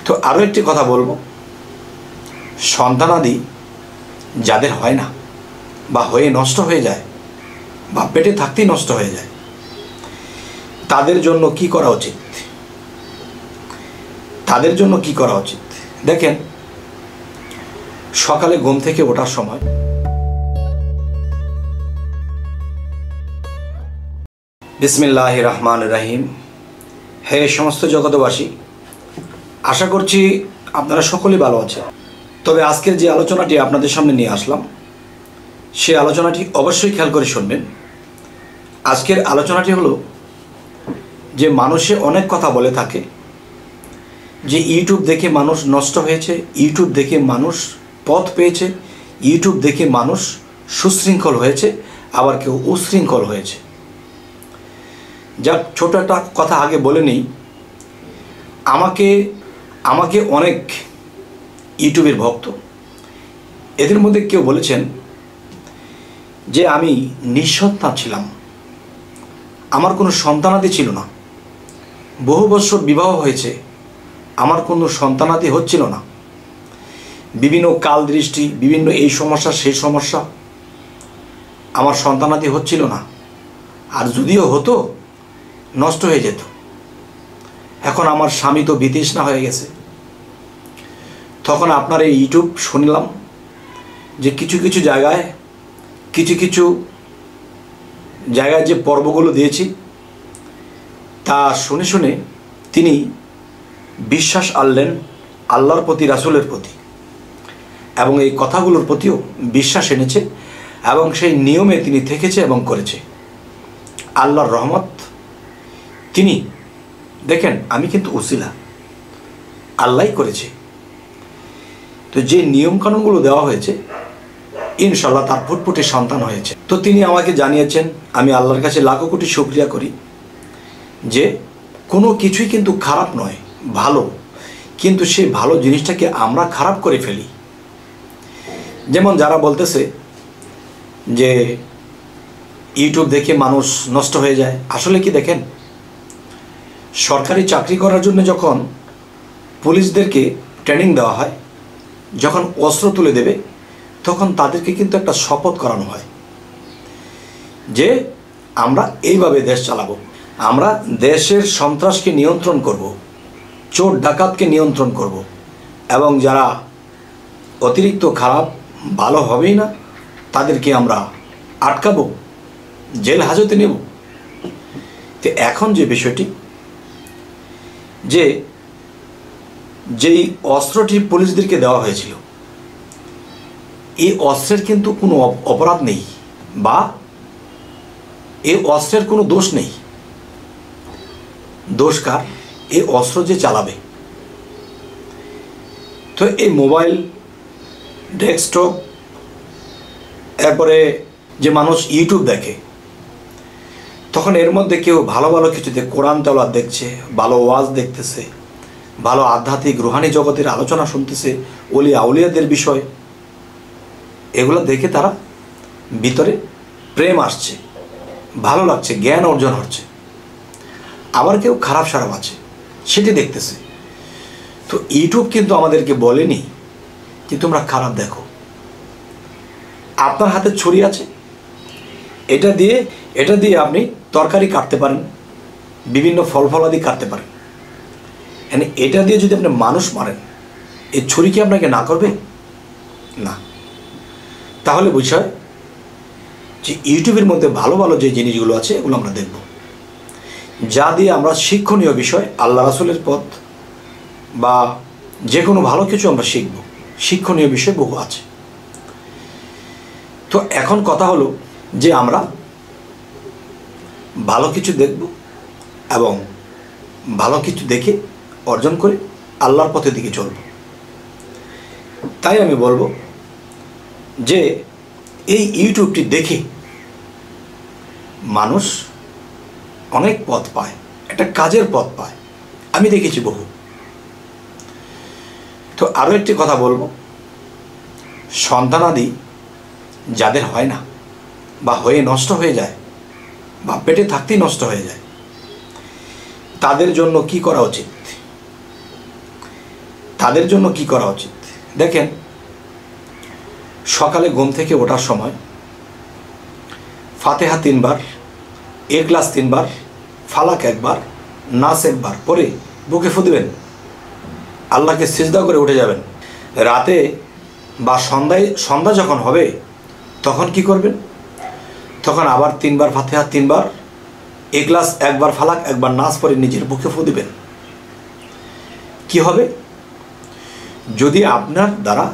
তো আরও একটি কথা বলবো, সন্তানাদি যাদের হয় না বা হয়ে নষ্ট হয়ে যায় বা পেটে থাকতেই নষ্ট হয়ে যায়, তাদের জন্য কি করা উচিত? তাদের জন্য কি করা উচিত? দেখেন, সকালে ঘুম থেকে ওঠার সময় বিসমিল্লাহির রহমানির রহিম। হে সমস্ত জগতবাসী, আশা করছি আপনারা সকলেই ভালো আছেন। তবে আজকের যে আলোচনাটি আপনাদের সামনে নিয়ে আসলাম, সেই আলোচনাটি অবশ্যই খেয়াল করে শুনবেন। আজকের আলোচনাটি হলো যে মানুষে অনেক কথা বলে থাকে যে ইউটিউব দেখে মানুষ নষ্ট হয়েছে, ইউটিউব দেখে মানুষ পথ পেয়েছে, ইউটিউব দেখে মানুষ সুশৃঙ্খল হয়েছে, আবার কেউ উশৃঙ্খল হয়েছে। যাক, ছোট একটা কথা আগে বলে নিই। আমাকে অনেক ইউটিউবের ভক্ত, এদের মধ্যে কেউ বলেছেন যে আমি নিঃসন্তান ছিলাম, আমার কোনো সন্তানাদি ছিল না, বহু বছর বিবাহ হয়েছে, আমার কোনো সন্তানাদি হচ্ছিল না, বিভিন্ন কাল দৃষ্টি, বিভিন্ন এই সমস্যা সেই সমস্যা, আমার সন্তানাদি হচ্ছিল না, আর যদিও হতো নষ্ট হয়ে যেত। এখন আমার স্বামী তো বিতৃষ্ণা হয়ে গেছে। তখন আপনার এই ইউটিউব শুনলাম যে কিছু কিছু জায়গায় যে পর্বগুলো দিয়েছি তা শুনে শুনে তিনি বিশ্বাস আনলেন আল্লাহর প্রতি, রাসূলের প্রতি, এবং এই কথাগুলোর প্রতিও বিশ্বাস এনেছে এবং সেই নিয়মে তিনি থেকেছে এবং করেছে। আল্লাহর রহমত। তিনি দেখেন, আমি কিন্তু উসিলা, আল্লাহই করেছে। তো যে নিয়মকানুনগুলো দেওয়া হয়েছে, ইনশাল্লাহ তার ফুটফুটে সন্তান হয়েছে। তো তিনি আমাকে জানিয়েছেন, আমি আল্লাহর কাছে লাখো কোটি শুকরিয়া করি যে কোনো কিছুই কিন্তু খারাপ নয়, ভালো, কিন্তু সেই ভালো জিনিসটাকে আমরা খারাপ করে ফেলি। যেমন যারা বলতেছে যে ইউটিউব দেখে মানুষ নষ্ট হয়ে যায়, আসলে কি দেখেন, সরকারি চাকরি করার জন্য যখন পুলিশদেরকে ট্রেনিং দেওয়া হয়, যখন অস্ত্র তুলে দেবে, তখন তাদেরকে কিন্তু একটা শপথ করানো হয় যে আমরা এইভাবে দেশ চালাবো, আমরা দেশের সন্ত্রাসকে নিয়ন্ত্রণ করব, চোর ডাকাতকে নিয়ন্ত্রণ করব, এবং যারা অতিরিক্ত খারাপ, ভালো হবেই না, তাদেরকে আমরা আটকাবো, জেল হাজতে নেব। তো এখন যে বিষয়টি, যেই অস্ত্রটি পুলিশদেরকে দেওয়া হয়েছিল, এই অস্ত্রের কিন্তু কোনো অপরাধ নেই বা এই অস্ত্রের কোনো দোষ নেই। দোষ কার? এই অস্ত্র যে চালাবে। তো এই মোবাইল, ডেস্কটপ, এরপরে যে মানুষ ইউটিউব দেখে, তখন এর মধ্যে কেউ ভালো ভালো কিছুতে কোরআন তেলাওয়াত দেখছে, ভালো ওয়াজ দেখতেছে, ভালো আধ্যাত্মিক রুহানি জগতের আলোচনা শুনতেছে, ওলিয়া আউলিয়াদের বিষয়, এগুলো দেখে তারা ভিতরে প্রেম আসছে, ভালো লাগছে, জ্ঞান অর্জন হচ্ছে। আবার কেউ খারাপ সারাপ আছে, সেটি দেখতেছে। তো ইউটিউব কিন্তু আমাদেরকে বলেনি যে তোমরা খারাপ দেখো। আপনার হাতে ছুরি আছে, এটা দিয়ে আপনি তরকারি কাটতে পারেন, বিভিন্ন ফলাদি কাটতে পারেন। মানে এটা দিয়ে যদি আপনি মানুষ মারেন, এই ছুরি কি আপনাকে না করবে? না। তাহলে বিষয় যে ইউটিউবের মধ্যে ভালো ভালো যে জিনিসগুলো আছে, এগুলো আমরা দেখব, যা দিয়ে আমরা শিক্ষণীয় বিষয়, আল্লাহ রাসূলের পথ বা যে কোনো ভালো কিছু আমরা শিখব। শিক্ষণীয় বিষয় বহু আছে। তো এখন কথা হলো যে আমরা ভালো কিছু দেখব এবং ভালো কিছু দেখে অর্জন করে আল্লাহর পথের দিকে চলব। তাই আমি বলবো যে এই ইউটিউবটি দেখে মানুষ অনেক পথ পায়, একটা কাজের পথ পায়, আমি দেখেছি বহু। তো আরও একটি কথা বলবো, সন্তানাদি যাদের হয় না বা হয়ে নষ্ট হয়ে যায় বা পেটে থাকতেই নষ্ট হয়ে যায়, তাদের জন্য কি করা উচিত? তাদের জন্য কি করা উচিত? দেখেন, সকালে ঘুম থেকে ওঠার সময় ফাতেহা 3 বার, ইখলাস 3 বার, ফালাক 1 বার, নাস 1 বার পরে বুকে ফু দিবেন, আল্লাহকে সিজদা করে উঠে যাবেন। রাতে বা সন্ধ্যা যখন হবে তখন কি করবেন? তখন আবার 3 বার ফাতেহা 3 বার, ইখলাস 1 বার, ফালাক 1 বার, নাস পরে নিজের বুকে ফু দিবেন। কি হবে? যদি আপনার দ্বারা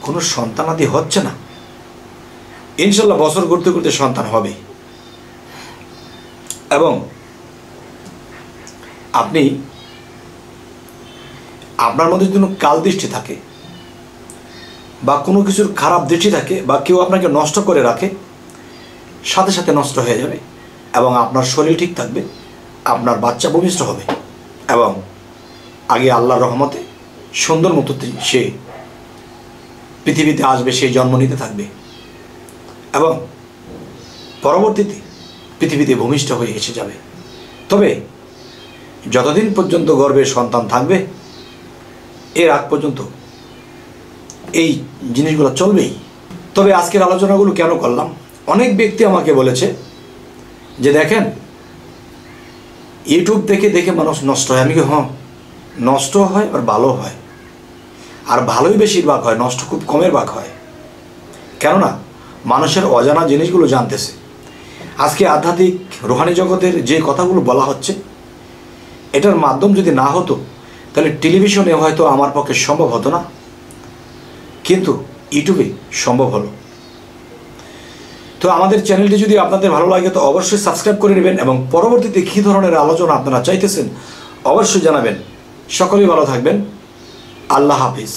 কোনো সন্তানাদি হচ্ছে না, ইনশাল্লাহ বছর ঘুরতে ঘুরতে সন্তান হবে। এবং আপনি আপনার মধ্যে যদি কোনো কাল দৃষ্টি থাকে বা কোনো কিছুর খারাপ দৃষ্টি থাকে বা কেউ আপনাকে নষ্ট করে রাখে, সাথে সাথে নষ্ট হয়ে যাবে এবং আপনার শরীর ঠিক থাকবে, আপনার বাচ্চা ভূমিষ্ঠ হবে এবং আগে আল্লাহর রহমতে সুন্দর মতো সে পৃথিবীতে আসবে, সে জন্ম নিতে থাকবে এবং পরবর্তীতে পৃথিবীতে ভূমিষ্ঠ হয়ে এসে যাবে। তবে যতদিন পর্যন্ত গর্ভে সন্তান থাকবে, এর আগ পর্যন্ত এই জিনিসগুলো চলবেই। তবে আজকের আলোচনাগুলো কেন করলাম? অনেক ব্যক্তি আমাকে বলেছে যে দেখেন, ইউটিউব দেখে দেখে মানুষ নষ্ট হয়। আমি কি হ্যাঁ, নষ্ট হয় আর ভালো হয়, আর ভালোই বেশিরভাগ হয়, নষ্ট খুব কমের ভাগ হয়। কেননা মানুষের অজানা জিনিসগুলো জানতেছে। আজকে আধ্যাত্মিক রুহানি জগতের যে কথাগুলো বলা হচ্ছে, এটার মাধ্যম যদি না হতো তাহলে টেলিভিশনে হয়তো আমার পক্ষে সম্ভব হতো না, কিন্তু ইউটিউবে সম্ভব হলো। তো আমাদের চ্যানেলটি যদি আপনাদের ভালো লাগে তো অবশ্যই সাবস্ক্রাইব করে নেবেন এবং পরবর্তীতে কী ধরনের আলোচনা আপনারা চাইতেছেন অবশ্যই জানাবেন। সকলেই ভালো থাকবেন। আল্লাহ হাফিজ।